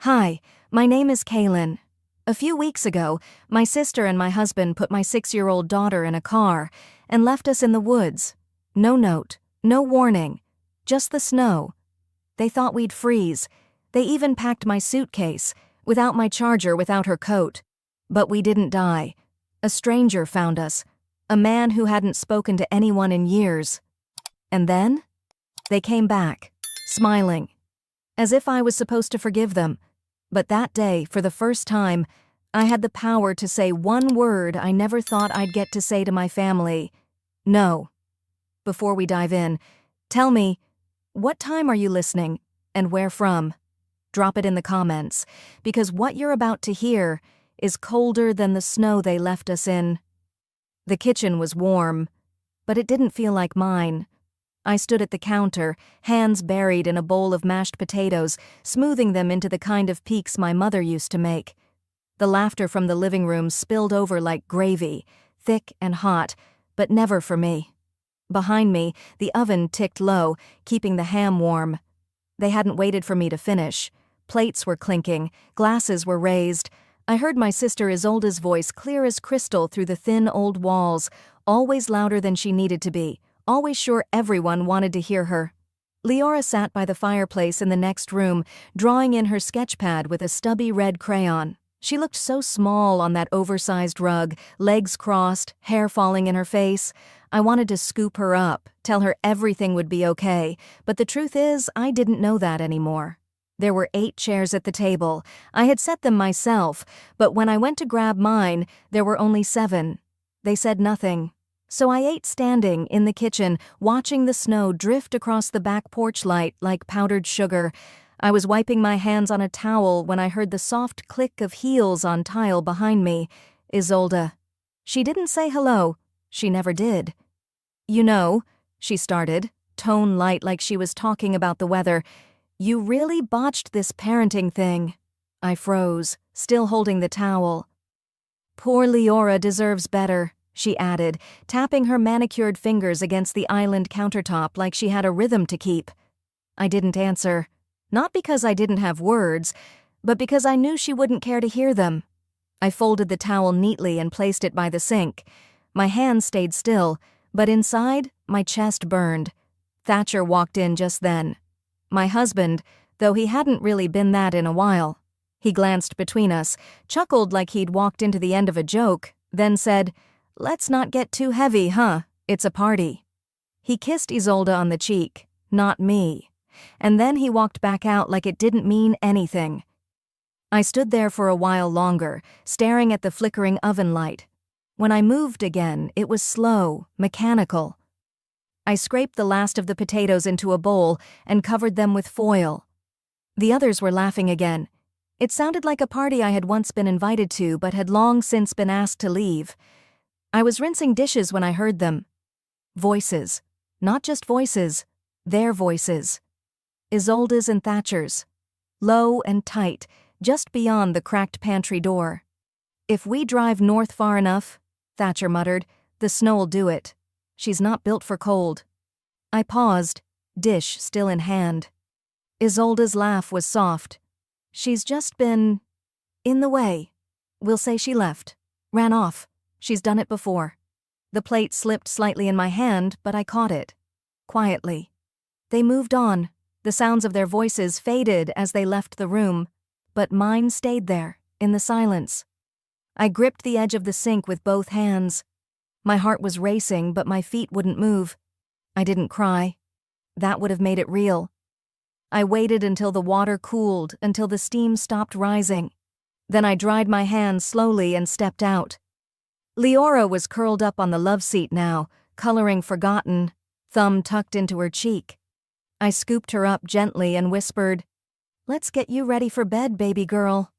Hi, my name is Kaylin. A few weeks ago, my sister and my husband put my 6-year-old daughter in a car and left us in the woods. No note, no warning, just the snow. They thought we'd freeze. They even packed my suitcase, without my charger, without her coat. But we didn't die. A stranger found us, a man who hadn't spoken to anyone in years. And then? They came back, smiling, as if I was supposed to forgive them. But that day, for the first time, I had the power to say one word I never thought I'd get to say to my family: no. Before we dive in, tell me, what time are you listening, and where from? Drop it in the comments, because what you're about to hear is colder than the snow they left us in. The kitchen was warm, but it didn't feel like mine. I stood at the counter, hands buried in a bowl of mashed potatoes, smoothing them into the kind of peaks my mother used to make. The laughter from the living room spilled over like gravy, thick and hot, but never for me. Behind me, the oven ticked low, keeping the ham warm. They hadn't waited for me to finish. Plates were clinking, glasses were raised. I heard my sister Isolda's voice clear as crystal through the thin old walls, always louder than she needed to be, always sure everyone wanted to hear her. Leora sat by the fireplace in the next room, drawing in her sketch pad with a stubby red crayon. She looked so small on that oversized rug, legs crossed, hair falling in her face. I wanted to scoop her up, tell her everything would be okay, but the truth is, I didn't know that anymore. There were 8 chairs at the table. I had set them myself, but when I went to grab mine, there were only 7. They said nothing. So I ate standing in the kitchen, watching the snow drift across the back porch light like powdered sugar. I was wiping my hands on a towel when I heard the soft click of heels on tile behind me. Isolda. She didn't say hello. She never did. "You know," she started, tone light like she was talking about the weather, "you really botched this parenting thing." I froze, still holding the towel. "Poor Leora deserves better," she added, tapping her manicured fingers against the island countertop like she had a rhythm to keep. I didn't answer, not because I didn't have words, but because I knew she wouldn't care to hear them. I folded the towel neatly and placed it by the sink. My hands stayed still, but inside, my chest burned. Thatcher walked in just then. My husband, though he hadn't really been that in a while. He glanced between us, chuckled like he'd walked into the end of a joke, then said, "Let's not get too heavy, huh? It's a party." He kissed Isolda on the cheek, not me, and then he walked back out like it didn't mean anything. I stood there for a while longer, staring at the flickering oven light. When I moved again, it was slow, mechanical. I scraped the last of the potatoes into a bowl and covered them with foil. The others were laughing again. It sounded like a party I had once been invited to but had long since been asked to leave. I was rinsing dishes when I heard them. Voices. Not just voices. Their voices. Isolda's and Thatcher's. Low and tight, just beyond the cracked pantry door. "If we drive north far enough," Thatcher muttered, "the snow'll do it. She's not built for cold." I paused, dish still in hand. Isolda's laugh was soft. "She's just been in the way. We'll say she left. Ran off. She's done it before." The plate slipped slightly in my hand, but I caught it. Quietly. They moved on. The sounds of their voices faded as they left the room, but mine stayed there, in the silence. I gripped the edge of the sink with both hands. My heart was racing, but my feet wouldn't move. I didn't cry. That would have made it real. I waited until the water cooled, until the steam stopped rising. Then I dried my hands slowly and stepped out. Leora was curled up on the love seat now, coloring forgotten, thumb tucked into her cheek. I scooped her up gently and whispered, "Let's get you ready for bed, baby girl."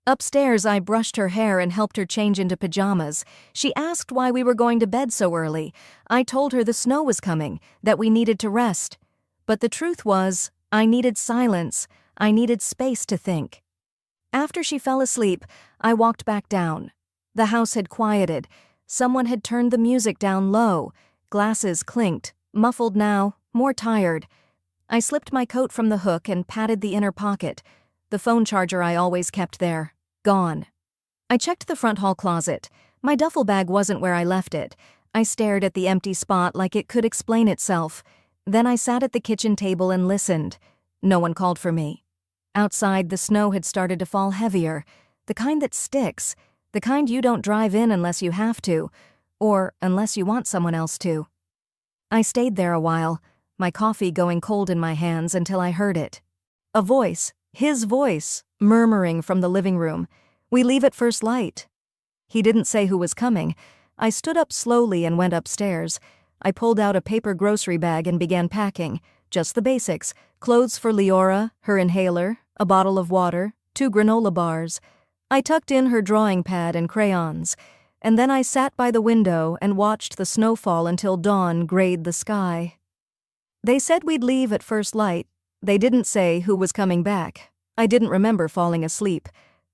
Upstairs, I brushed her hair and helped her change into pajamas. She asked why we were going to bed so early. I told her the snow was coming, that we needed to rest. But the truth was, I needed silence. I needed space to think. After she fell asleep, I walked back down. The house had quieted. Someone had turned the music down low. Glasses clinked, muffled now, more tired. I slipped my coat from the hook and patted the inner pocket. The phone charger I always kept there. Gone. I checked the front hall closet. My duffel bag wasn't where I left it. I stared at the empty spot like it could explain itself. Then I sat at the kitchen table and listened. No one called for me. Outside, the snow had started to fall heavier. The kind that sticks. The kind you don't drive in unless you have to, or unless you want someone else to. I stayed there a while, my coffee going cold in my hands until I heard it. A voice, his voice, murmuring from the living room. "We leave at first light." He didn't say who was coming. I stood up slowly and went upstairs. I pulled out a paper grocery bag and began packing. Just the basics. Clothes for Leora, her inhaler, a bottle of water, 2 granola bars. I tucked in her drawing pad and crayons. And then I sat by the window and watched the snowfall until dawn grayed the sky. They said we'd leave at first light. They didn't say who was coming back. I didn't remember falling asleep.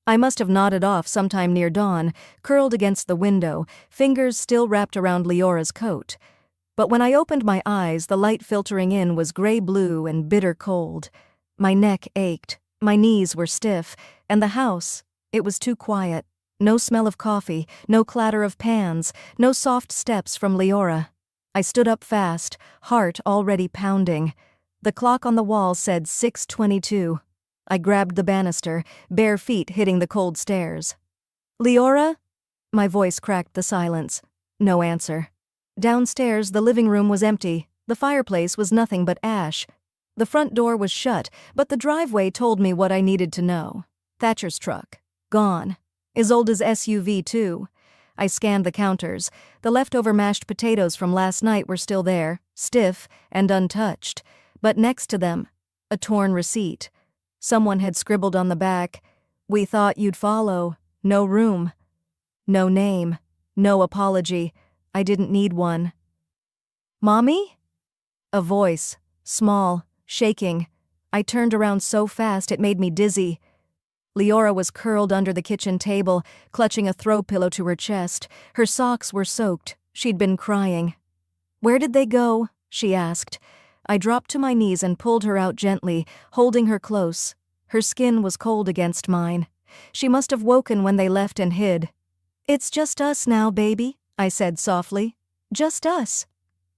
I must have nodded off sometime near dawn, curled against the window, fingers still wrapped around Leora's coat. But when I opened my eyes, the light filtering in was gray-blue and bitter cold. My neck ached, my knees were stiff, and the house, it was too quiet. No smell of coffee, no clatter of pans, no soft steps from Leora. I stood up fast, heart already pounding. The clock on the wall said 6:22. I grabbed the banister, bare feet hitting the cold stairs. "Leora?" My voice cracked the silence. No answer. Downstairs, the living room was empty. The fireplace was nothing but ash. The front door was shut, but the driveway told me what I needed to know. Thatcher's truck. Gone. As old as SUV, too. I scanned the counters. The leftover mashed potatoes from last night were still there, stiff and untouched. But next to them, a torn receipt. Someone had scribbled on the back, "We thought you'd follow. No room." No name. No apology. I didn't need one. "Mommy?" A voice, small, shaking. I turned around so fast it made me dizzy. Leora was curled under the kitchen table, clutching a throw pillow to her chest. Her socks were soaked. She'd been crying. "Where did they go?" she asked. I dropped to my knees and pulled her out gently, holding her close. Her skin was cold against mine. She must have woken when they left and hid. "It's just us now, baby," I said softly. "Just us."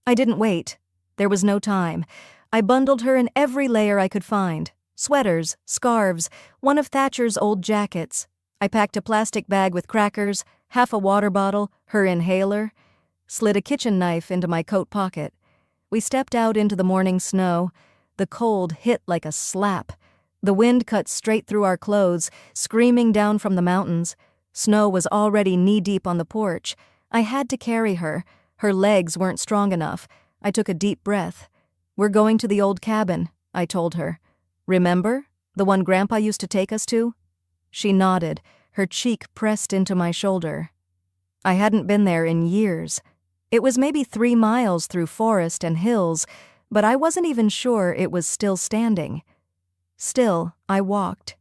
I didn't wait. There was no time. I bundled her in every layer I could find. Sweaters, scarves, one of Thatcher's old jackets. I packed a plastic bag with crackers, half a water bottle, her inhaler, slid a kitchen knife into my coat pocket. We stepped out into the morning snow. The cold hit like a slap. The wind cut straight through our clothes, screaming down from the mountains. Snow was already knee-deep on the porch. I had to carry her. Her legs weren't strong enough. I took a deep breath. "We're going to the old cabin," I told her. "Remember? The one Grandpa used to take us to?" She nodded, her cheek pressed into my shoulder. I hadn't been there in years. It was maybe 3 miles through forest and hills, but I wasn't even sure it was still standing. Still, I walked.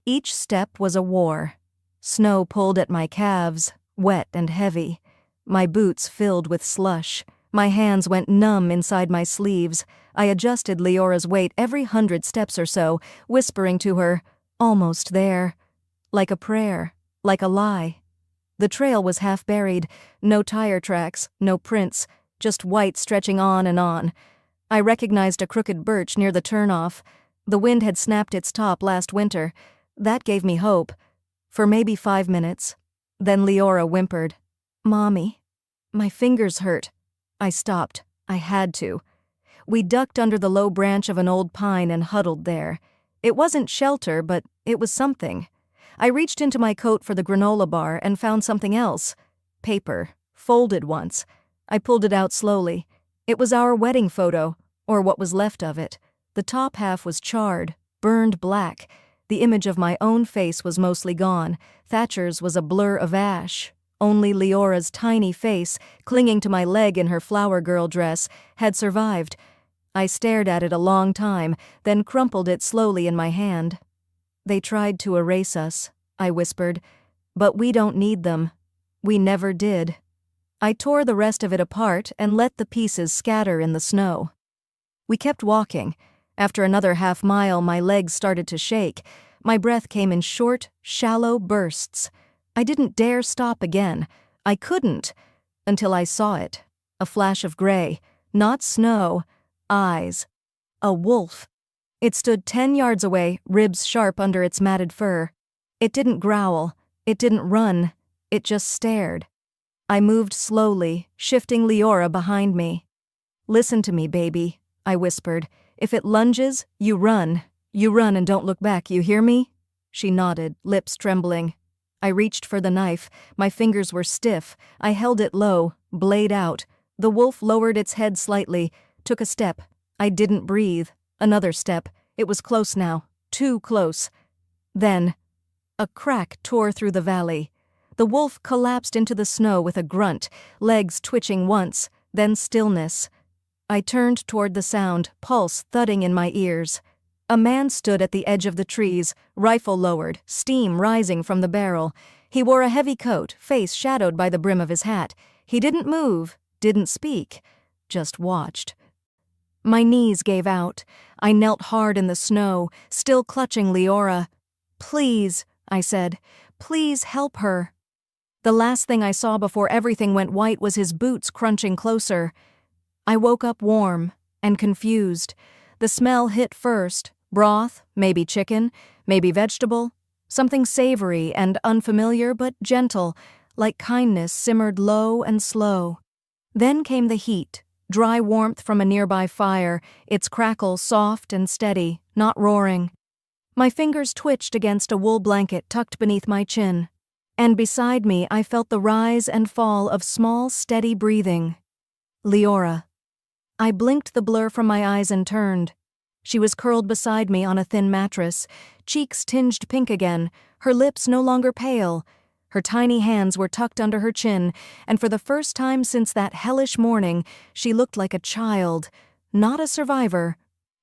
Each step was a war. Snow pulled at my calves, wet and heavy. My boots filled with slush. My hands went numb inside my sleeves. I adjusted Leora's weight every 100 steps or so, whispering to her, "Almost there." Like a prayer, like a lie. The trail was half buried, no tire tracks, no prints, just white stretching on and on. I recognized a crooked birch near the turnoff. The wind had snapped its top last winter. That gave me hope. For maybe 5 minutes. Then Leora whimpered, "Mommy." My fingers hurt. I stopped. I had to. We ducked under the low branch of an old pine and huddled there. It wasn't shelter, but it was something. I reached into my coat for the granola bar and found something else. Paper, folded once. I pulled it out slowly. It was our wedding photo, or what was left of it. The top half was charred, burned black. The image of my own face was mostly gone. Thatcher's was a blur of ash. Only Leora's tiny face, clinging to my leg in her flower girl dress, had survived. I stared at it a long time, then crumpled it slowly in my hand. "They tried to erase us," I whispered, "but we don't need them. We never did." I tore the rest of it apart and let the pieces scatter in the snow. We kept walking. After another half mile, my legs started to shake. My breath came in short, shallow bursts. I didn't dare stop again. I couldn't, until I saw it. A flash of gray, not snow, eyes. A wolf. It stood 10 yards away, ribs sharp under its matted fur. It didn't growl. It didn't run. It just stared. I moved slowly, shifting Leora behind me. "Listen to me, baby," I whispered. "If it lunges, you run. You run and don't look back, you hear me?" She nodded, lips trembling. I reached for the knife. My fingers were stiff. I held it low, blade out. The wolf lowered its head slightly, took a step. I didn't breathe. Another step. It was close now. Too close. Then, a crack tore through the valley. The wolf collapsed into the snow with a grunt, legs twitching once, then stillness. I turned toward the sound, pulse thudding in my ears. A man stood at the edge of the trees, rifle lowered, steam rising from the barrel. He wore a heavy coat, face shadowed by the brim of his hat. He didn't move, didn't speak, just watched. My knees gave out. I knelt hard in the snow, still clutching Leora. "Please," I said, "please help her." The last thing I saw before everything went white was his boots crunching closer. I woke up warm and confused. The smell hit first. Broth, maybe chicken, maybe vegetable. Something savory and unfamiliar but gentle, like kindness simmered low and slow. Then came the heat, dry warmth from a nearby fire, its crackle soft and steady, not roaring. My fingers twitched against a wool blanket tucked beneath my chin. And beside me I felt the rise and fall of small, steady breathing. Leora. I blinked the blur from my eyes and turned. She was curled beside me on a thin mattress, cheeks tinged pink again, her lips no longer pale. Her tiny hands were tucked under her chin, and for the first time since that hellish morning, she looked like a child, not a survivor.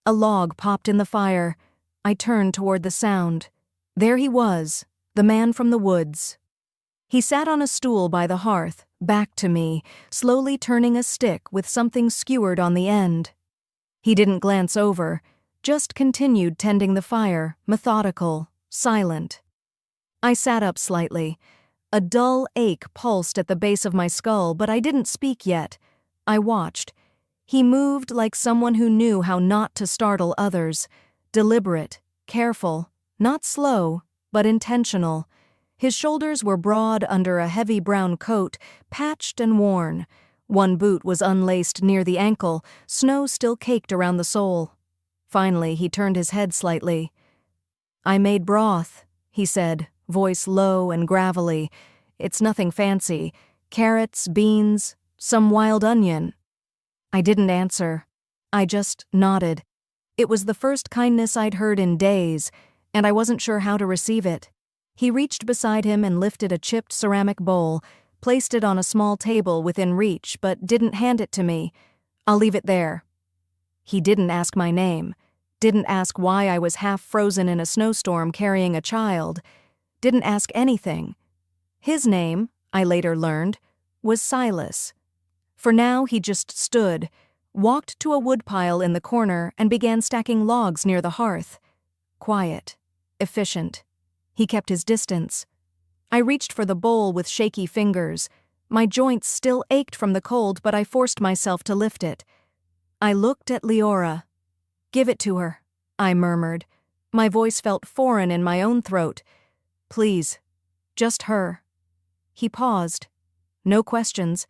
A log popped in the fire. I turned toward the sound. There he was, the man from the woods. He sat on a stool by the hearth, back to me, slowly turning a stick with something skewered on the end. He didn't glance over, just continued tending the fire, methodical, silent. I sat up slightly. A dull ache pulsed at the base of my skull, but I didn't speak yet. I watched. He moved like someone who knew how not to startle others. Deliberate, careful, not slow, but intentional. His shoulders were broad under a heavy brown coat, patched and worn. One boot was unlaced near the ankle, snow still caked around the sole. Finally, he turned his head slightly. "I made broth," he said, voice low and gravelly. "It's nothing fancy. Carrots, beans, some wild onion." I didn't answer. I just nodded. It was the first kindness I'd heard in days, and I wasn't sure how to receive it. He reached beside him and lifted a chipped ceramic bowl, placed it on a small table within reach, but didn't hand it to me. "I'll leave it there." He didn't ask my name, didn't ask why I was half frozen in a snowstorm carrying a child, didn't ask anything. His name, I later learned, was Silas. For now he just stood, walked to a woodpile in the corner and began stacking logs near the hearth. Quiet, efficient. He kept his distance. I reached for the bowl with shaky fingers. My joints still ached from the cold, but I forced myself to lift it. I looked at Leora. "Give it to her," I murmured. My voice felt foreign in my own throat. "Please, just her." He paused. No questions.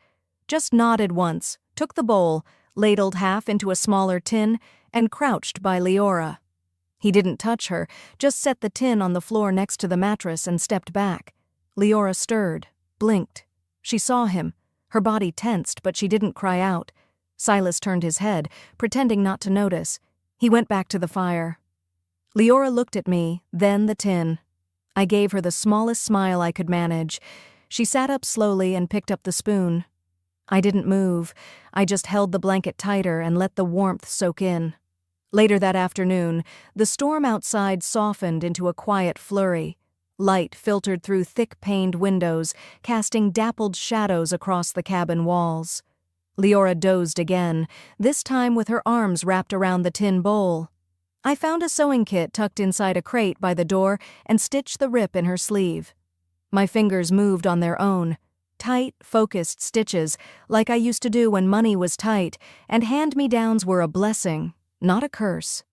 Just nodded once, took the bowl, ladled half into a smaller tin, and crouched by Leora. He didn't touch her, just set the tin on the floor next to the mattress and stepped back. Leora stirred, blinked. She saw him. Her body tensed, but she didn't cry out. Silas turned his head, pretending not to notice. He went back to the fire. Leora looked at me, then the tin. I gave her the smallest smile I could manage. She sat up slowly and picked up the spoon. I didn't move. I just held the blanket tighter and let the warmth soak in. Later that afternoon, the storm outside softened into a quiet flurry. Light filtered through thick-paned windows, casting dappled shadows across the cabin walls. Leora dozed again, this time with her arms wrapped around the tin bowl. I found a sewing kit tucked inside a crate by the door and stitched the rip in her sleeve. My fingers moved on their own. Tight, focused stitches, like I used to do when money was tight, and hand-me-downs were a blessing, not a curse.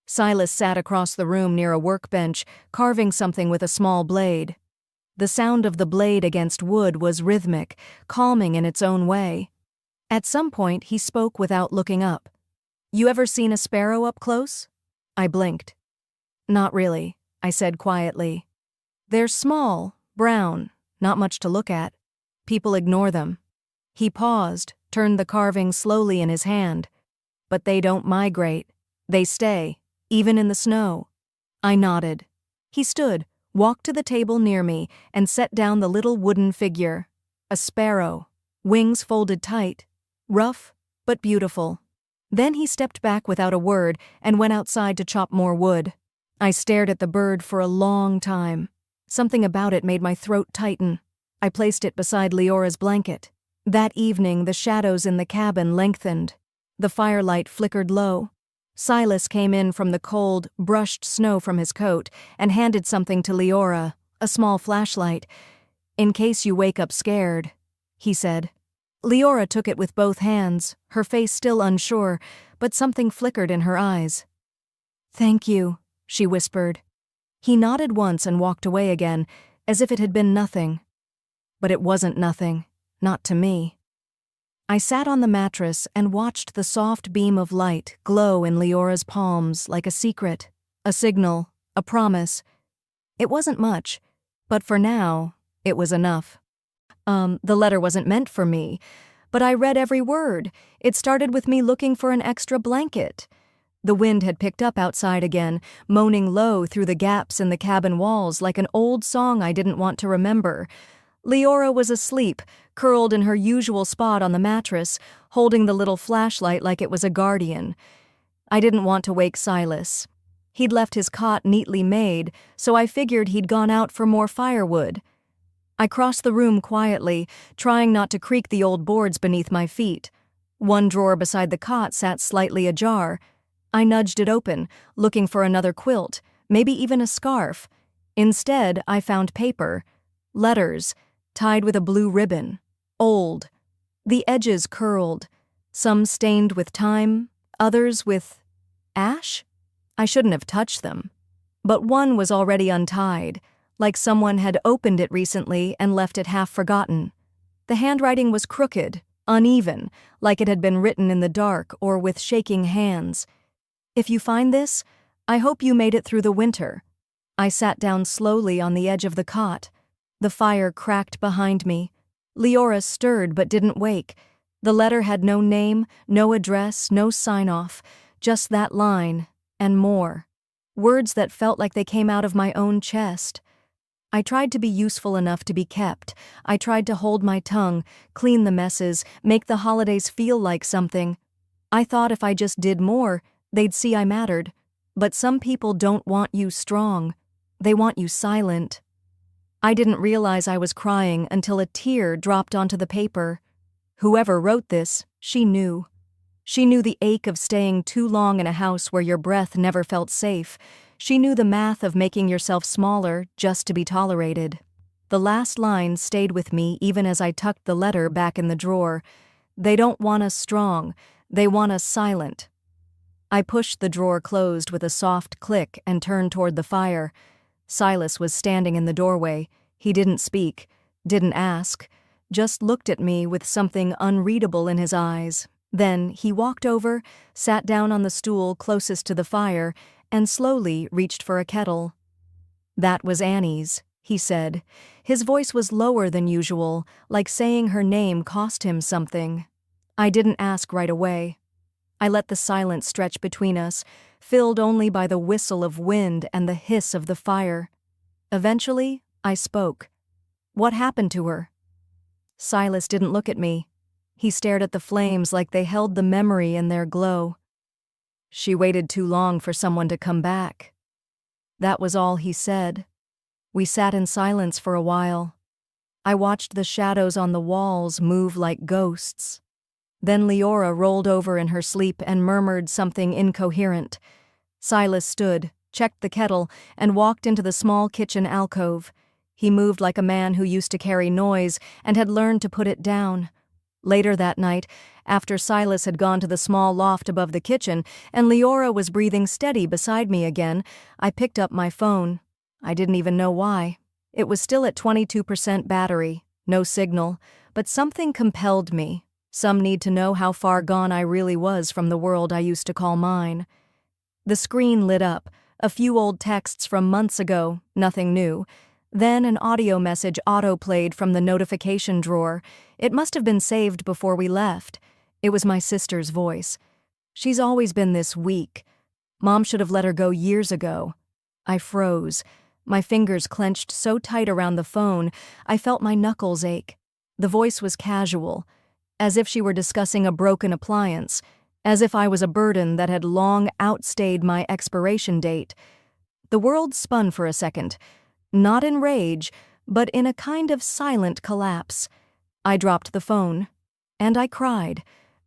Silas sat across the room near a workbench, carving something with a small blade. The sound of the blade against wood was rhythmic, calming in its own way. At some point, he spoke without looking up. "You ever seen a sparrow up close?" I blinked. "Not really," I said quietly. "They're small, brown, not much to look at. People ignore them." He paused, turned the carving slowly in his hand. "But they don't migrate. They stay, even in the snow." I nodded. He stood, walked to the table near me, and set down the little wooden figure. A sparrow, wings folded tight, rough but beautiful. Then he stepped back without a word and went outside to chop more wood. I stared at the bird for a long time. Something about it made my throat tighten. I placed it beside Leora's blanket. That evening, the shadows in the cabin lengthened. The firelight flickered low. Silas came in from the cold, brushed snow from his coat, and handed something to Leora, a small flashlight. "In case you wake up scared," he said. Leora took it with both hands, her face still unsure, but something flickered in her eyes. "Thank you," she whispered. He nodded once and walked away again, as if it had been nothing. But it wasn't nothing, not to me. I sat on the mattress and watched the soft beam of light glow in Leora's palms like a secret, a signal, a promise. It wasn't much, but for now, it was enough. The letter wasn't meant for me, but I read every word. It started with me looking for an extra blanket. The wind had picked up outside again, moaning low through the gaps in the cabin walls like an old song I didn't want to remember. Leora was asleep, curled in her usual spot on the mattress, holding the little flashlight like it was a guardian. I didn't want to wake Silas. He'd left his cot neatly made, so I figured he'd gone out for more firewood. I crossed the room quietly, trying not to creak the old boards beneath my feet. One drawer beside the cot sat slightly ajar. I nudged it open, looking for another quilt, maybe even a scarf. Instead, I found paper. Letters, tied with a blue ribbon. Old. The edges curled. Some stained with time, others with ash? I shouldn't have touched them. But one was already untied, like someone had opened it recently and left it half forgotten. The handwriting was crooked, uneven, like it had been written in the dark or with shaking hands. "If you find this, I hope you made it through the winter." I sat down slowly on the edge of the cot. The fire cracked behind me. Leora stirred but didn't wake. The letter had no name, no address, no sign-off, just that line, and more. Words that felt like they came out of my own chest. I tried to be useful enough to be kept. I tried to hold my tongue, clean the messes, make the holidays feel like something. I thought if I just did more, they'd see I mattered. But some people don't want you strong. They want you silent. I didn't realize I was crying until a tear dropped onto the paper. Whoever wrote this, she knew. She knew the ache of staying too long in a house where your breath never felt safe. She knew the math of making yourself smaller just to be tolerated. The last line stayed with me even as I tucked the letter back in the drawer. They don't want us strong. They want us silent. I pushed the drawer closed with a soft click and turned toward the fire. Silas was standing in the doorway. He didn't speak, didn't ask, just looked at me with something unreadable in his eyes. Then he walked over, sat down on the stool closest to the fire, and slowly reached for a kettle. "That was Annie's," he said. His voice was lower than usual, like saying her name cost him something. I didn't ask right away. I let the silence stretch between us, filled only by the whistle of wind and the hiss of the fire. Eventually, I spoke. "What happened to her?" Silas didn't look at me. He stared at the flames like they held the memory in their glow. "She waited too long for someone to come back." That was all he said. We sat in silence for a while. I watched the shadows on the walls move like ghosts. Then Leora rolled over in her sleep and murmured something incoherent. Silas stood, checked the kettle, and walked into the small kitchen alcove. He moved like a man who used to carry noise and had learned to put it down. Later that night, after Silas had gone to the small loft above the kitchen and Leora was breathing steady beside me again, I picked up my phone. I didn't even know why. It was still at 22% battery, no signal, but something compelled me. Some need to know how far gone I really was from the world I used to call mine. The screen lit up, a few old texts from months ago, nothing new. Then an audio message auto-played from the notification drawer. It must have been saved before we left. It was my sister's voice. She's always been this weak. Mom should have let her go years ago. I froze. My fingers clenched so tight around the phone, I felt my knuckles ache. The voice was casual, as if she were discussing a broken appliance, as if I was a burden that had long outstayed my expiration date. The world spun for a second. Not in rage, but in a kind of silent collapse. I dropped the phone, and I cried.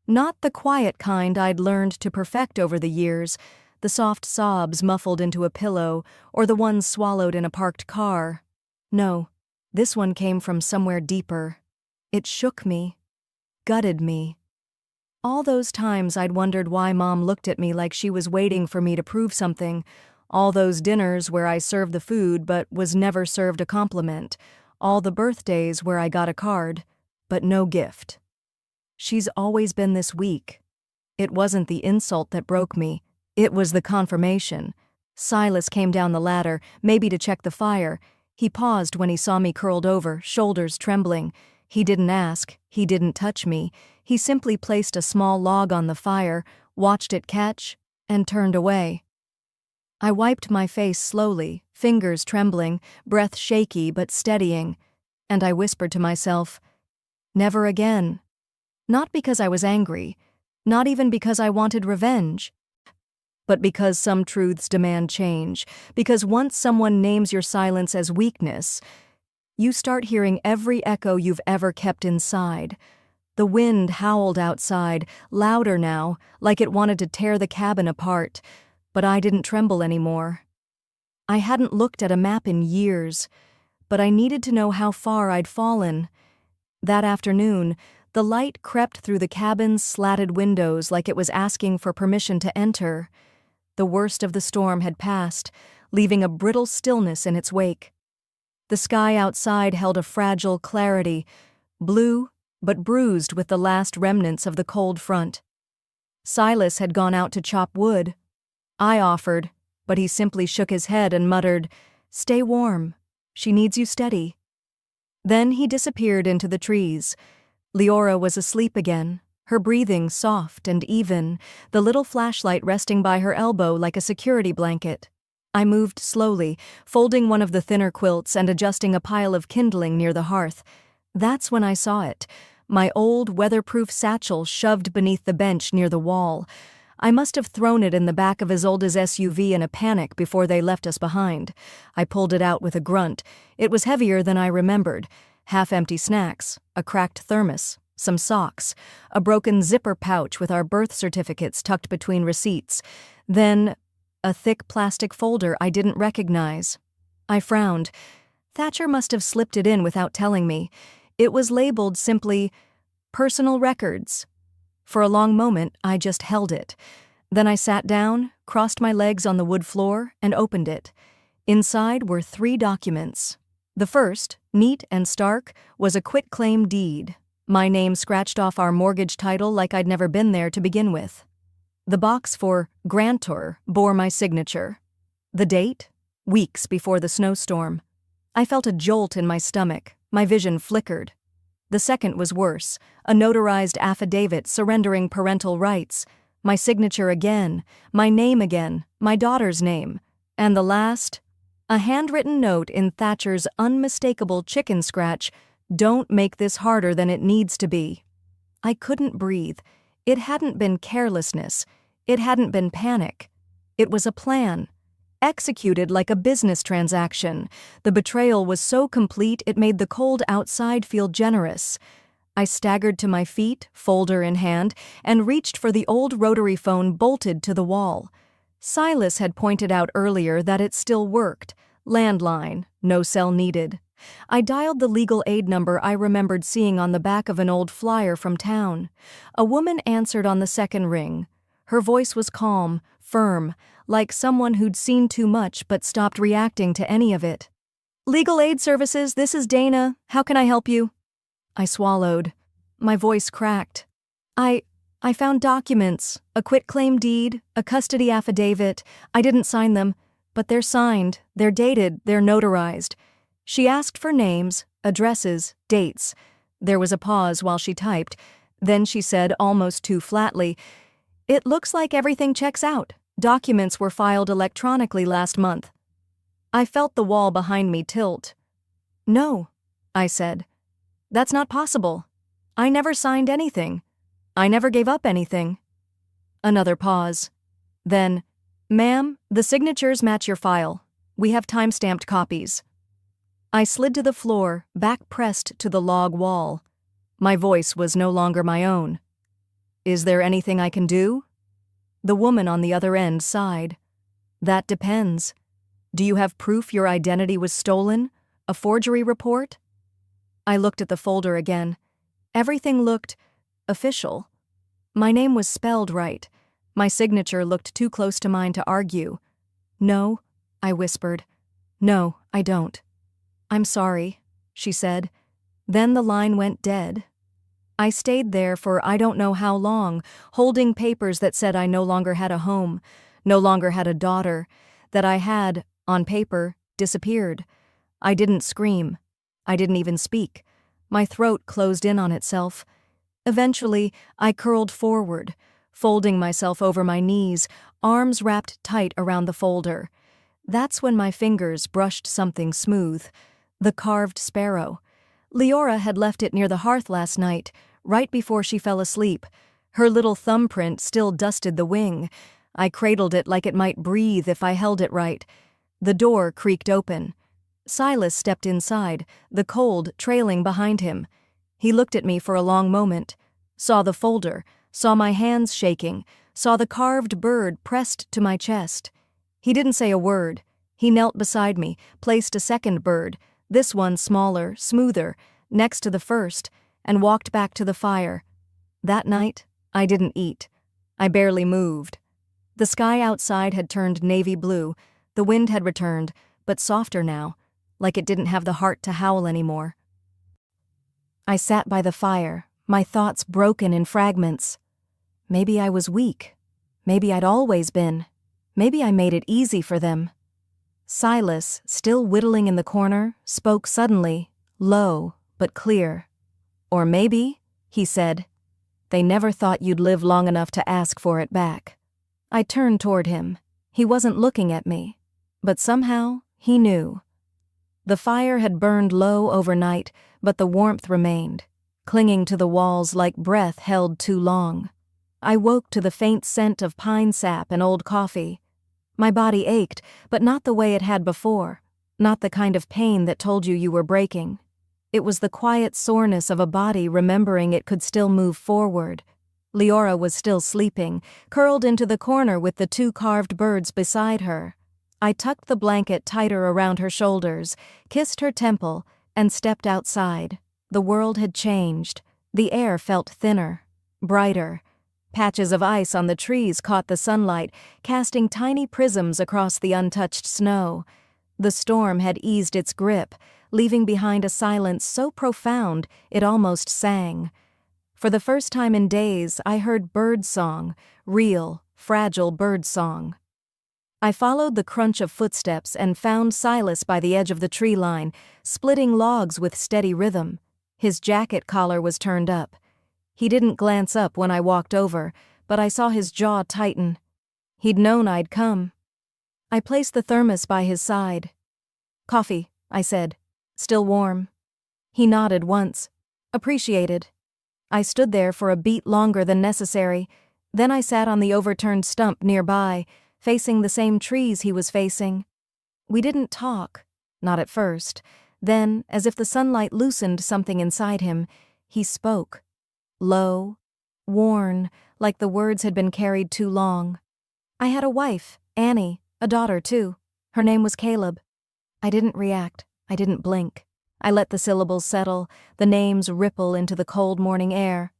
Not the quiet kind I'd learned to perfect over the years, the soft sobs muffled into a pillow, or the ones swallowed in a parked car. No, this one came from somewhere deeper. It shook me, gutted me. All those times I'd wondered why Mom looked at me like she was waiting for me to prove something. All those dinners where I served the food but was never served a compliment. All the birthdays where I got a card, but no gift. She's always been this weak. It wasn't the insult that broke me. It was the confirmation. Silas came down the ladder, maybe to check the fire. He paused when he saw me curled over, shoulders trembling. He didn't ask. He didn't touch me. He simply placed a small log on the fire, watched it catch, and turned away. I wiped my face slowly, fingers trembling, breath shaky but steadying, and I whispered to myself, "Never again." Not because I was angry, not even because I wanted revenge, but because some truths demand change, because once someone names your silence as weakness, you start hearing every echo you've ever kept inside. The wind howled outside, louder now, like it wanted to tear the cabin apart. But I didn't tremble anymore. I hadn't looked at a map in years, but I needed to know how far I'd fallen. That afternoon, the light crept through the cabin's slatted windows like it was asking for permission to enter. The worst of the storm had passed, leaving a brittle stillness in its wake. The sky outside held a fragile clarity, blue but bruised with the last remnants of the cold front. Silas had gone out to chop wood. I offered, but he simply shook his head and muttered, "Stay warm. She needs you steady." Then he disappeared into the trees. Leora was asleep again, her breathing soft and even, the little flashlight resting by her elbow like a security blanket. I moved slowly, folding one of the thinner quilts and adjusting a pile of kindling near the hearth. That's when I saw it, my old weatherproof satchel shoved beneath the bench near the wall. I must have thrown it in the back of Isolde's SUV in a panic before they left us behind. I pulled it out with a grunt. It was heavier than I remembered. Half-empty snacks, a cracked thermos, some socks, a broken zipper pouch with our birth certificates tucked between receipts. Then, a thick plastic folder I didn't recognize. I frowned. Thatcher must have slipped it in without telling me. It was labeled simply, "Personal Records." For a long moment, I just held it. Then I sat down, crossed my legs on the wood floor, and opened it. Inside were 3 documents. The first, neat and stark, was a quitclaim deed. My name scratched off our mortgage title like I'd never been there to begin with. The box for grantor bore my signature. The date? Weeks before the snowstorm. I felt a jolt in my stomach. My vision flickered. The second was worse, a notarized affidavit surrendering parental rights. My signature again, my name again, my daughter's name. And the last, a handwritten note in Thatcher's unmistakable chicken scratch, "Don't make this harder than it needs to be." I couldn't breathe. It hadn't been carelessness. It hadn't been panic. It was a plan. Executed like a business transaction. The betrayal was so complete it made the cold outside feel generous. I staggered to my feet, folder in hand, and reached for the old rotary phone bolted to the wall. Silas had pointed out earlier that it still worked. Landline, no cell needed. I dialed the legal aid number I remembered seeing on the back of an old flyer from town. A woman answered on the second ring. Her voice was calm, firm, like someone who'd seen too much but stopped reacting to any of it. "Legal aid services, this is Dana. How can I help you?" I swallowed. My voice cracked. I found documents, a quitclaim deed, a custody affidavit. I didn't sign them, but they're signed, they're dated, they're notarized. She asked for names, addresses, dates. There was a pause while she typed. Then she said almost too flatly, "It looks like everything checks out. Documents were filed electronically last month." I felt the wall behind me tilt. "No," I said. "That's not possible. I never signed anything. I never gave up anything." Another pause. Then, "Ma'am, the signatures match your file. We have time-stamped copies." I slid to the floor, back pressed to the log wall. My voice was no longer my own. "Is there anything I can do?" The woman on the other end sighed. "That depends. Do you have proof your identity was stolen? A forgery report?" I looked at the folder again. Everything looked official. My name was spelled right. My signature looked too close to mine to argue. "No," I whispered. "No, I don't." "I'm sorry," she said. Then the line went dead. I stayed there for I don't know how long, holding papers that said I no longer had a home, no longer had a daughter, that I had, on paper, disappeared. I didn't scream. I didn't even speak. My throat closed in on itself. Eventually, I curled forward, folding myself over my knees, arms wrapped tight around the folder. That's when my fingers brushed something smooth. The carved sparrow. Leora had left it near the hearth last night, right before she fell asleep. Her little thumbprint still dusted the wing. I cradled it like it might breathe if I held it right. The door creaked open. Silas stepped inside, the cold trailing behind him. He looked at me for a long moment, saw the folder, saw my hands shaking, saw the carved bird pressed to my chest. He didn't say a word. He knelt beside me, placed a second bird, this one smaller, smoother, next to the first, and walked back to the fire. That night, I didn't eat. I barely moved. The sky outside had turned navy blue. The wind had returned, but softer now, like it didn't have the heart to howl anymore. I sat by the fire, my thoughts broken in fragments. Maybe I was weak. Maybe I'd always been. Maybe I made it easy for them. Silas, still whittling in the corner, spoke suddenly, low but clear. "Or maybe," he said, "they never thought you'd live long enough to ask for it back." I turned toward him. He wasn't looking at me, but somehow he knew. The fire had burned low overnight, but the warmth remained, clinging to the walls like breath held too long. I woke to the faint scent of pine sap and old coffee. My body ached, but not the way it had before, not the kind of pain that told you were breaking. It was the quiet soreness of a body remembering it could still move forward. Leora was still sleeping, curled into the corner with the two carved birds beside her. I tucked the blanket tighter around her shoulders, kissed her temple, and stepped outside. The world had changed. The air felt thinner, brighter. Patches of ice on the trees caught the sunlight, casting tiny prisms across the untouched snow. The storm had eased its grip, leaving behind a silence so profound it almost sang. For the first time in days, I heard bird song, real, fragile bird song. I followed the crunch of footsteps and found Silas by the edge of the tree line, splitting logs with steady rhythm. His jacket collar was turned up. He didn't glance up when I walked over, but I saw his jaw tighten. He'd known I'd come. I placed the thermos by his side. "Coffee," I said. "Still warm." He nodded once. "Appreciated." I stood there for a beat longer than necessary. Then I sat on the overturned stump nearby, facing the same trees he was facing. We didn't talk, not at first. Then, as if the sunlight loosened something inside him, he spoke. Low, worn, like the words had been carried too long. "I had a wife," Annie, a daughter too. Her name was Caleb. I didn't react. I didn't blink. I let the syllables settle, the names ripple into the cold morning air.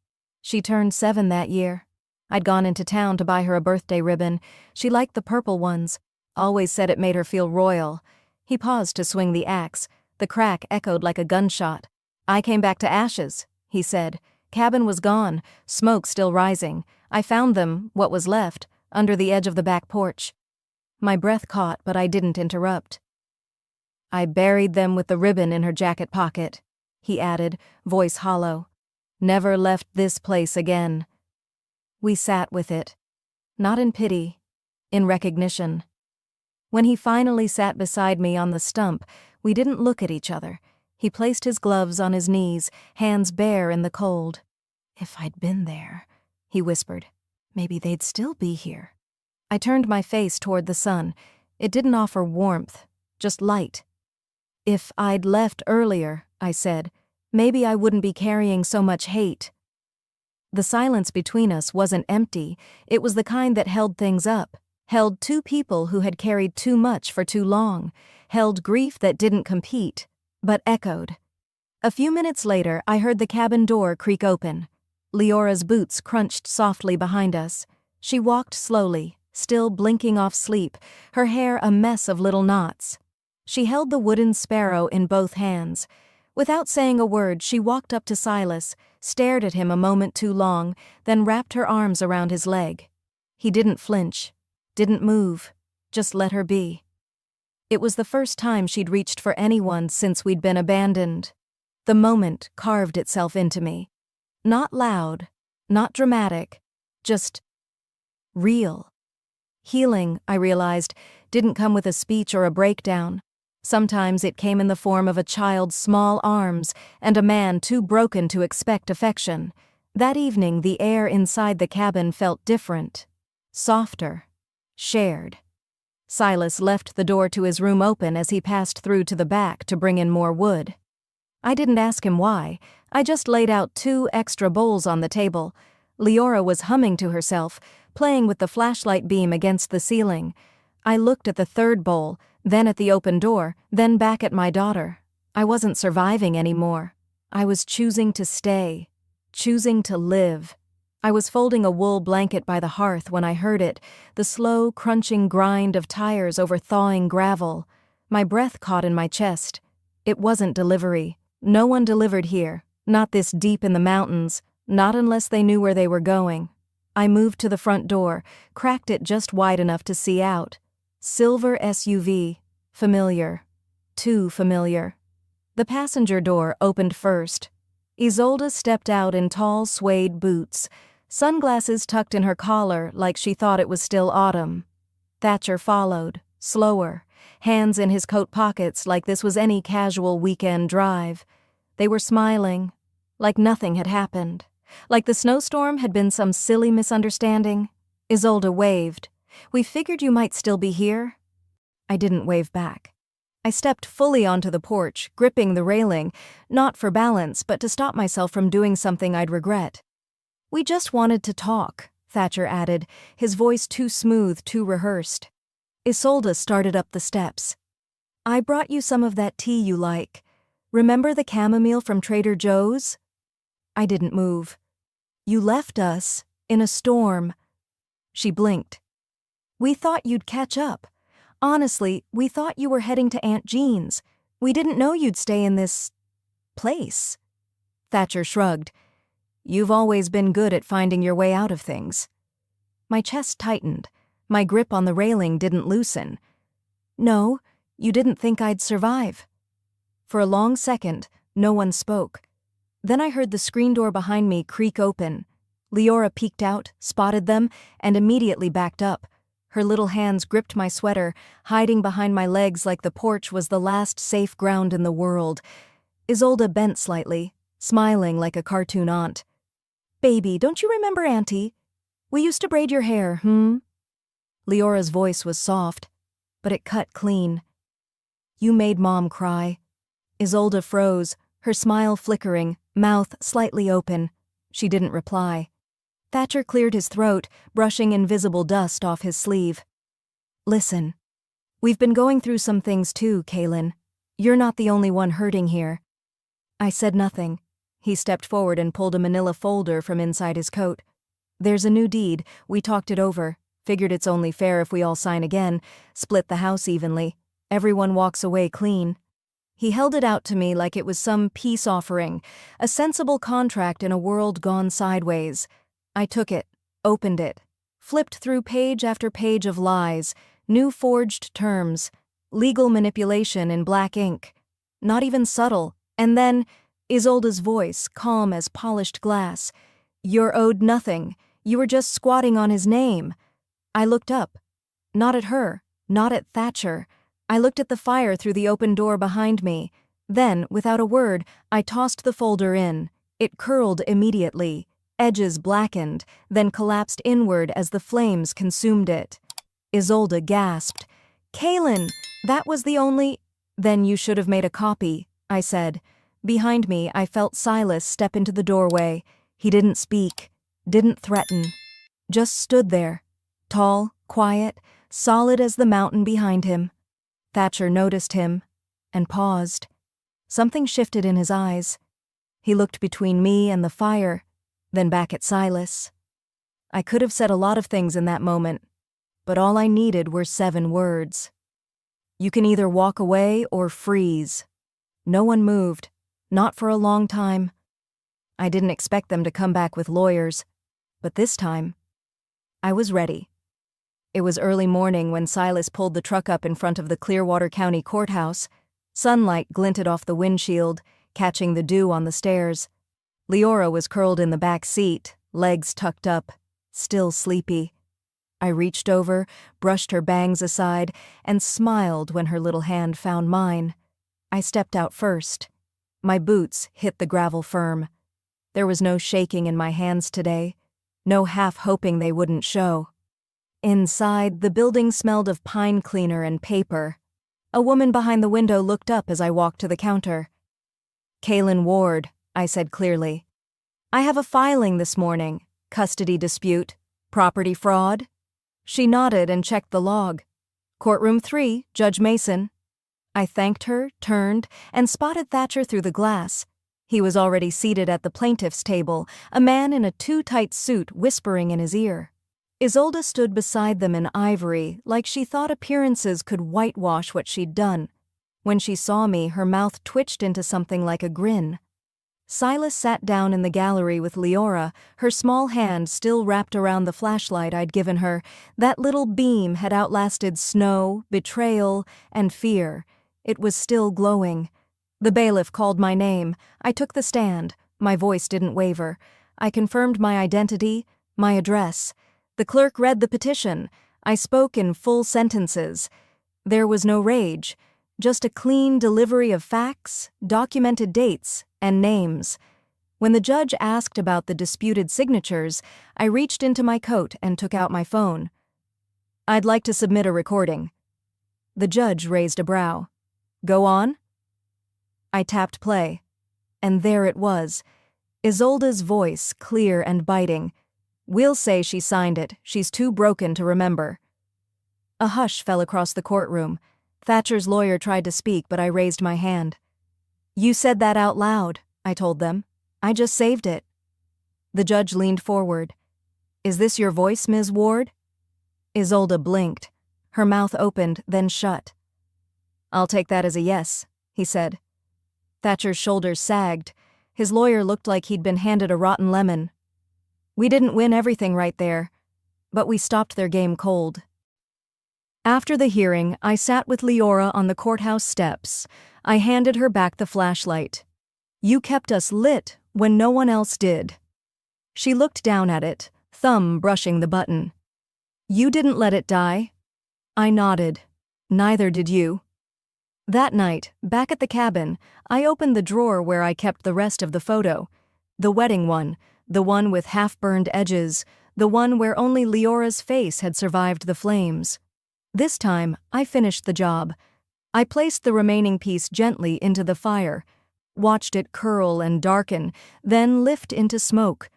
She turned 7 that year. I'd gone into town to buy her a birthday ribbon. She liked the purple ones. Always said it made her feel royal. He paused to swing the axe. The crack echoed like a gunshot. I came back to ashes, he said. Cabin was gone, smoke still rising. I found them, what was left, under the edge of the back porch. My breath caught, but I didn't interrupt. I buried them with the ribbon in her jacket pocket, he added, voice hollow. Never left this place again. We sat with it. Not in pity, in recognition. When he finally sat beside me on the stump, we didn't look at each other. He placed his gloves on his knees, hands bare in the cold. If I'd been there, he whispered, maybe they'd still be here. I turned my face toward the sun. It didn't offer warmth, just light. If I'd left earlier, I said, maybe I wouldn't be carrying so much hate. The silence between us wasn't empty. It was the kind that held things up, held two people who had carried too much for too long, held grief that didn't compete, but echoed. A few minutes later, I heard the cabin door creak open. Leora's boots crunched softly behind us. She walked slowly, still blinking off sleep, her hair a mess of little knots. She held the wooden sparrow in both hands. Without saying a word, she walked up to Silas, stared at him a moment too long, then wrapped her arms around his leg. He didn't flinch, didn't move, just let her be. It was the first time she'd reached for anyone since we'd been abandoned. The moment carved itself into me. Not loud, not dramatic, just real. Healing, I realized, didn't come with a speech or a breakdown. Sometimes it came in the form of a child's small arms and a man too broken to expect affection. That evening, the air inside the cabin felt different, softer, shared. Silas left the door to his room open as he passed through to the back to bring in more wood. I didn't ask him why. I just laid out 2 extra bowls on the table. Leora was humming to herself, playing with the flashlight beam against the ceiling. I looked at the 3rd bowl, then at the open door, then back at my daughter. I wasn't surviving anymore. I was choosing to stay, choosing to live. I was folding a wool blanket by the hearth when I heard it, the slow, crunching grind of tires over thawing gravel. My breath caught in my chest. It wasn't delivery. No one delivered here, not this deep in the mountains, not unless they knew where they were going. I moved to the front door, cracked it just wide enough to see out. Silver SUV, familiar, too familiar. The passenger door opened first. Isolde stepped out in tall suede boots, sunglasses tucked in her collar like she thought it was still autumn. Thatcher followed, slower, hands in his coat pockets like this was any casual weekend drive. They were smiling, like nothing had happened, like the snowstorm had been some silly misunderstanding. Isolde waved. We figured you might still be here. I didn't wave back. I stepped fully onto the porch, gripping the railing, not for balance, but to stop myself from doing something I'd regret. We just wanted to talk, Thatcher added, his voice too smooth, too rehearsed. Isolde started up the steps. I brought you some of that tea you like. Remember the chamomile from Trader Joe's? I didn't move. You left us, in a storm. She blinked. We thought you'd catch up. Honestly, we thought you were heading to Aunt Jean's. We didn't know you'd stay in this place. Thatcher shrugged. You've always been good at finding your way out of things. My chest tightened. My grip on the railing didn't loosen. No, you didn't think I'd survive. For a long second, no one spoke. Then I heard the screen door behind me creak open. Leora peeked out, spotted them, and immediately backed up. Her little hands gripped my sweater, hiding behind my legs like the porch was the last safe ground in the world. Isolde bent slightly, smiling like a cartoon aunt. Baby, don't you remember Auntie? We used to braid your hair, Leora's voice was soft, but it cut clean. You made Mom cry. Isolde froze, her smile flickering, mouth slightly open. She didn't reply. Thatcher cleared his throat, brushing invisible dust off his sleeve. Listen. We've been going through some things too, Kaylin. You're not the only one hurting here. I said nothing. He stepped forward and pulled a manila folder from inside his coat. There's a new deed. We talked it over. Figured it's only fair if we all sign again, split the house evenly. Everyone walks away clean. He held it out to me like it was some peace offering, a sensible contract in a world gone sideways. I took it, opened it, flipped through page after page of lies, new forged terms, legal manipulation in black ink. Not even subtle. And then, Isolde's voice, calm as polished glass. You're owed nothing. You were just squatting on his name. I looked up. Not at her, not at Thatcher. I looked at the fire through the open door behind me. Then, without a word, I tossed the folder in. It curled immediately. Edges blackened, then collapsed inward as the flames consumed it. Isolde gasped. Kaylin, that was the only— Then you should have made a copy, I said. Behind me, I felt Silas step into the doorway. He didn't speak, didn't threaten. Just stood there. Tall, quiet, solid as the mountain behind him. Thatcher noticed him and paused. Something shifted in his eyes. He looked between me and the fire, then back at Silas. I could have said a lot of things in that moment, but all I needed were 7 words. You can either walk away or freeze. No one moved, not for a long time. I didn't expect them to come back with lawyers, but this time, I was ready. It was early morning when Silas pulled the truck up in front of the Clearwater County Courthouse. Sunlight glinted off the windshield, catching the dew on the stairs. Leora was curled in the back seat, legs tucked up, still sleepy. I reached over, brushed her bangs aside, and smiled when her little hand found mine. I stepped out first. My boots hit the gravel firm. There was no shaking in my hands today, no half hoping they wouldn't show. Inside, the building smelled of pine cleaner and paper. A woman behind the window looked up as I walked to the counter. Kaylin Ward, I said clearly. I have a filing this morning. Custody dispute. Property fraud. She nodded and checked the log. Courtroom 3, Judge Mason. I thanked her, turned, and spotted Thatcher through the glass. He was already seated at the plaintiff's table, a man in a too-tight suit whispering in his ear. Isolde stood beside them in ivory, like she thought appearances could whitewash what she'd done. When she saw me, her mouth twitched into something like a grin. Silas sat down in the gallery with Leora, her small hand still wrapped around the flashlight I'd given her. That little beam had outlasted snow, betrayal, and fear. It was still glowing. The bailiff called my name. I took the stand. My voice didn't waver. I confirmed my identity, my address. The clerk read the petition. I spoke in full sentences. There was no rage, just a clean delivery of facts, documented dates, and names. When the judge asked about the disputed signatures, I reached into my coat and took out my phone. I'd like to submit a recording. The judge raised a brow. Go on? I tapped play, and there it was. Isolde's voice, clear and biting. We'll say she signed it. She's too broken to remember. A hush fell across the courtroom. Thatcher's lawyer tried to speak, but I raised my hand. You said that out loud, I told them. I just saved it. The judge leaned forward. Is this your voice, Ms. Ward? Isolde blinked. Her mouth opened, then shut. I'll take that as a yes, he said. Thatcher's shoulders sagged. His lawyer looked like he'd been handed a rotten lemon. We didn't win everything right there, but we stopped their game cold. After the hearing, I sat with Leora on the courthouse steps. I handed her back the flashlight. You kept us lit when no one else did. She looked down at it, thumb brushing the button. You didn't let it die. I nodded. Neither did you. That night, back at the cabin, I opened the drawer where I kept the rest of the photo. The wedding one, the one with half-burned edges, the one where only Leora's face had survived the flames. This time, I finished the job. I placed the remaining piece gently into the fire, watched it curl and darken, then lift into smoke.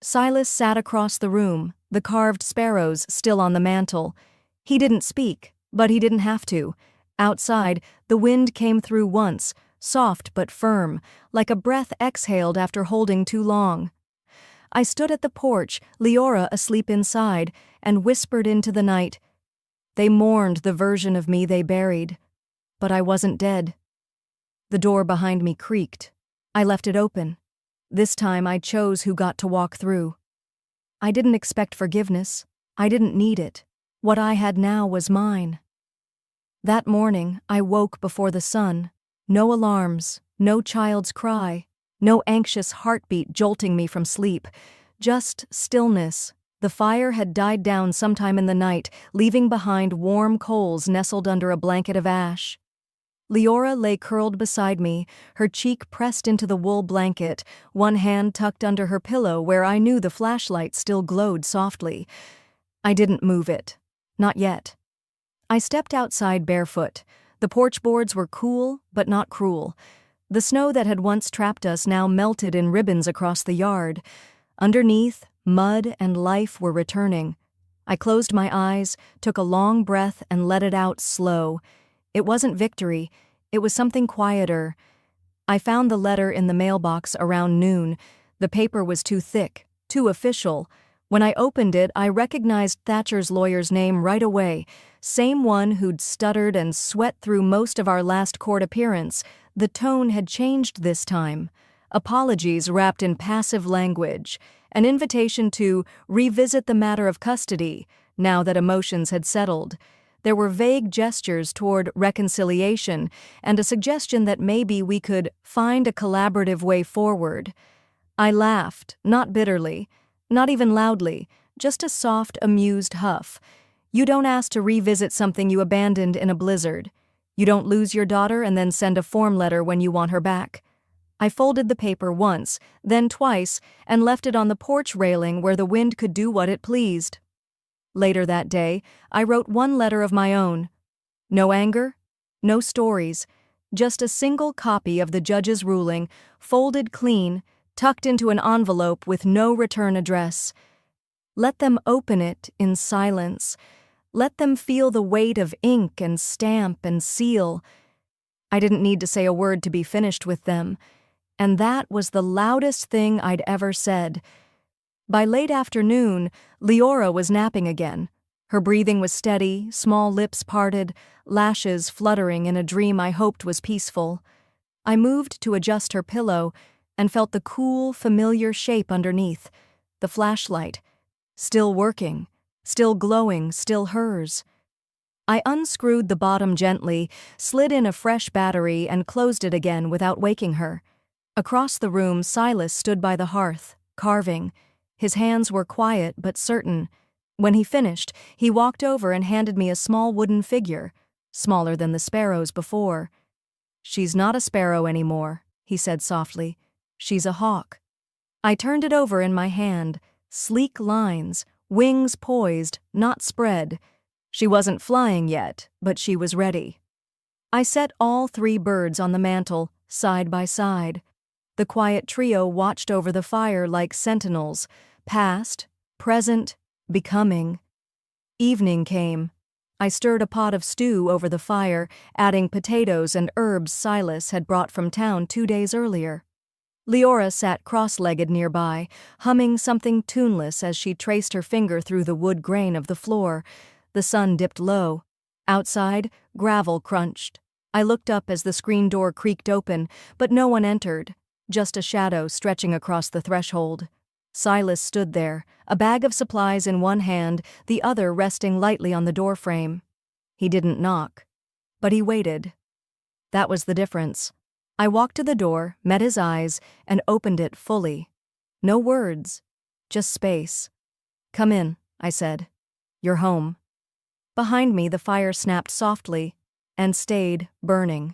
Silas sat across the room, the carved sparrows still on the mantel. He didn't speak, But he didn't have to. Outside, the wind came through once, soft but firm, like a breath exhaled after holding too long. I stood at the porch, Leora asleep inside, and whispered into the night. They mourned the version of me they buried. But I wasn't dead. The door behind me creaked. I left it open. This time I chose who got to walk through. I didn't expect forgiveness. I didn't need it. What I had now was mine. That morning, I woke before the sun. No alarms, no child's cry, no anxious heartbeat jolting me from sleep. Just stillness. The fire had died down sometime in the night, leaving behind warm coals nestled under a blanket of ash. Leora lay curled beside me, her cheek pressed into the wool blanket, one hand tucked under her pillow where I knew the flashlight still glowed softly. I didn't move it. Not yet. I stepped outside barefoot. The porch boards were cool, but not cruel. The snow that had once trapped us now melted in ribbons across the yard. Underneath, mud and life were returning. I closed my eyes, took a long breath, and let it out slow. It wasn't victory. It was something quieter. I found the letter in the mailbox around noon. The paper was too thick, too official. When I opened it, I recognized Thatcher's lawyer's name right away. Same one who'd stuttered and sweat through most of our last court appearance. The tone had changed this time. Apologies wrapped in passive language. An invitation to revisit the matter of custody, now that emotions had settled. There were vague gestures toward reconciliation and a suggestion that maybe we could find a collaborative way forward. I laughed, not bitterly, not even loudly, just a soft, amused huff. You don't ask to revisit something you abandoned in a blizzard. You don't lose your daughter and then send a form letter when you want her back. I folded the paper once, then twice, and left it on the porch railing where the wind could do what it pleased. Later that day, I wrote one letter of my own. No anger, no stories, just a single copy of the judge's ruling, folded clean, tucked into an envelope with no return address. Let them open it in silence. Let them feel the weight of ink and stamp and seal. I didn't need to say a word to be finished with them, and that was the loudest thing I'd ever said. By late afternoon, Leora was napping again. Her breathing was steady, small lips parted, lashes fluttering in a dream I hoped was peaceful. I moved to adjust her pillow and felt the cool, familiar shape underneath, the flashlight. Still working, still glowing, still hers. I unscrewed the bottom gently, slid in a fresh battery, and closed it again without waking her. Across the room, Silas stood by the hearth, carving. His hands were quiet but certain. When he finished, he walked over and handed me a small wooden figure, smaller than the sparrows before. "She's not a sparrow anymore," he said softly. "She's a hawk." I turned it over in my hand. Sleek lines, wings poised, not spread. She wasn't flying yet, but she was ready. I set all three birds on the mantel, side by side. The quiet trio watched over the fire like sentinels, past, present, becoming. Evening came. I stirred a pot of stew over the fire, adding potatoes and herbs Silas had brought from town 2 days earlier. Leora sat cross-legged nearby, humming something tuneless as she traced her finger through the wood grain of the floor. The sun dipped low. Outside, gravel crunched. I looked up as the screen door creaked open, but no one entered, just a shadow stretching across the threshold. Silas stood there, a bag of supplies in one hand, the other resting lightly on the doorframe. He didn't knock, but he waited. That was the difference. I walked to the door, met his eyes, and opened it fully. No words, just space. "Come in," I said. "You're home." Behind me, the fire snapped softly and stayed burning.